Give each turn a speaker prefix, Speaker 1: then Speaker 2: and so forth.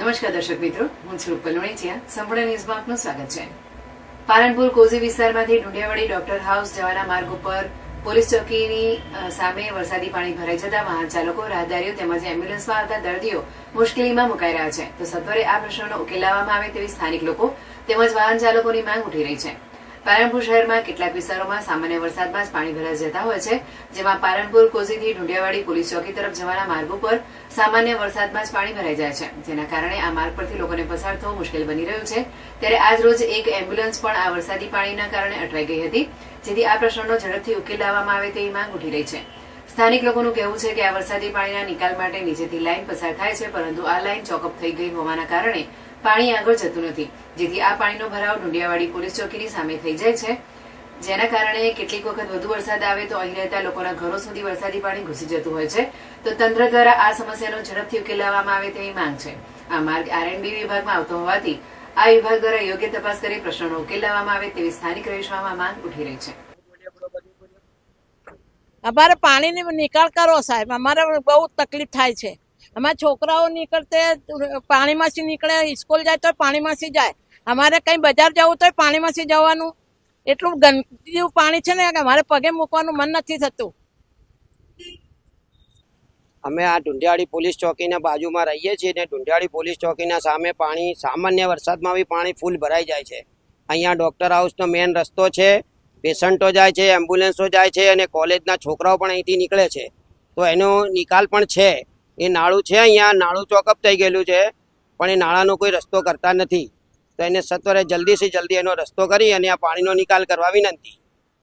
Speaker 1: નમસ્કાર દર્શક મિત્રો, હું છું રૂપલ લોણીચિયા. સંપૂર્ણ ન્યૂઝમાં આપનું સ્વાગત છે. પાલનપુર કોઝી વિસ્તારમાંથી ઢુંડિયાવાડી ડોક્ટર હાઉસ જવાના માર્ગ ઉપર પોલીસ ચોકીની સામે વરસાદી પાણી ભરાઈ જતા વાહન ચાલકો, રાહદારીઓ તેમજ એમ્બ્યુલન્સમાં આવતા દર્દીઓ મુશ્કેલીમાં મુકાઈ રહ્યા છે. તો સત્વરે આ પ્રશ્નનો ઉકેલ લાવવામાં આવે તેવી સ્થાનિક લોકો તેમજ વાહન ચાલકોની માંગ ઉઠી રહી છે. પાલનપુર શહેરમાં કેટલાક વિસ્તારોમાં સામાન્ય વરસાદમાં જ પાણી ભરાઈ જતા હોય છે, જેમાં પાલનપુર કોઝીથી ઢુંડિયાવાડી પોલીસ ચોકી તરફ જવાના માર્ગ ઉપર સામાન્ય વરસાદમાં જ પાણી ભરાઈ જાય છે, જેના કારણે આ માર્ગ પરથી લોકોને પસાર થવું મુશ્કેલ બની રહ્યું છે. ત્યારે આજ રોજ એક એમ્બ્યુલન્સ પણ આ વરસાદી પાણીના કારણે અટવાઈ ગઈ હતી, જેથી આ પ્રશ્નનો ઝડપથી ઉકેલ લાવવામાં આવે તેવી માંગ ઉઠી રહી છે. સ્થાનિક લોકોનું કહેવું છે કે આ વરસાદી પાણીના નિકાલ માટે નીચેથી લાઈન પસાર થાય છે, પરંતુ આ લાઈન ચોકઅપ થઈ ગઈ હોવાના કારણે પાણી આગળ જતું નથી, જેથી આ પાણીનો ભરાવ ઢુંડિયાવાડી પોલીસ ચોકીની સામે થઈ જાય છે, જેના કારણે કેટલીક વખત વધુ વરસાદ આવે તો અહીં રહેતા લોકોના ઘરો સુધી વરસાદી પાણી ઘૂસી જતું હોય છે. તો તંત્ર દ્વારા આ સમસ્યાનો ઝડપથી ઉકેલ લાવવામાં આવે તેવી માંગ છે. આ માર્ગ R&B વિભાગમાં આવતો હોવાથી આ વિભાગ દ્વારા યોગ્ય તપાસ કરી પ્રશ્નનો ઉકેલ લાવવામાં આવે તેવી સ્થાનિક રહીશોમાં માંગ ઉઠી રહી છે.
Speaker 2: અમારે પાણીની નિકાલ કરો સાહેબ, અમારે બહુ તકલીફ થાય છે. અમારા છોકરાઓ નીકળતે પાણીમાંથી નીકળે, સ્કૂલ જાય તો પાણીમાંથી જાય, અમારે કઈ બજાર જવું તો પાણીમાંથી જવાનું. એટલું ગંદુ પાણી છે ને કે અમારે પગે મૂકવાનું મન નથી થતું.
Speaker 3: અમે આ ઢુંડિયાવાડી પોલીસ ચોકીના બાજુમાં રહીએ છીએ ને ઢુંડિયાવાડી પોલીસ ચોકીના સામે પાણી સામાન્ય વરસાદમાં બી પાણી ફૂલ ભરાઈ જાય છે. અહીંયા ડૉક્ટર હાઉસનો મેઇન રસ્તો છે, પેશન્ટો જાય છે, એમ્બ્યુલન્સો જાય છે અને કોલેજના છોકરાઓ પણ અહીંથી નીકળે છે. તો એનો નિકાલ પણ છે. એ નાળું છે, અહીંયા નાળું ચોકઅપ થઈ ગયેલું છે, પણ એ નાળાનો કોઈ રસ્તો કરતા નથી. તો એને સત્વરે જલ્દીથી જલ્દી એનો રસ્તો કરી અને આ પાણીનો નિકાલ કરવા વિનંતી.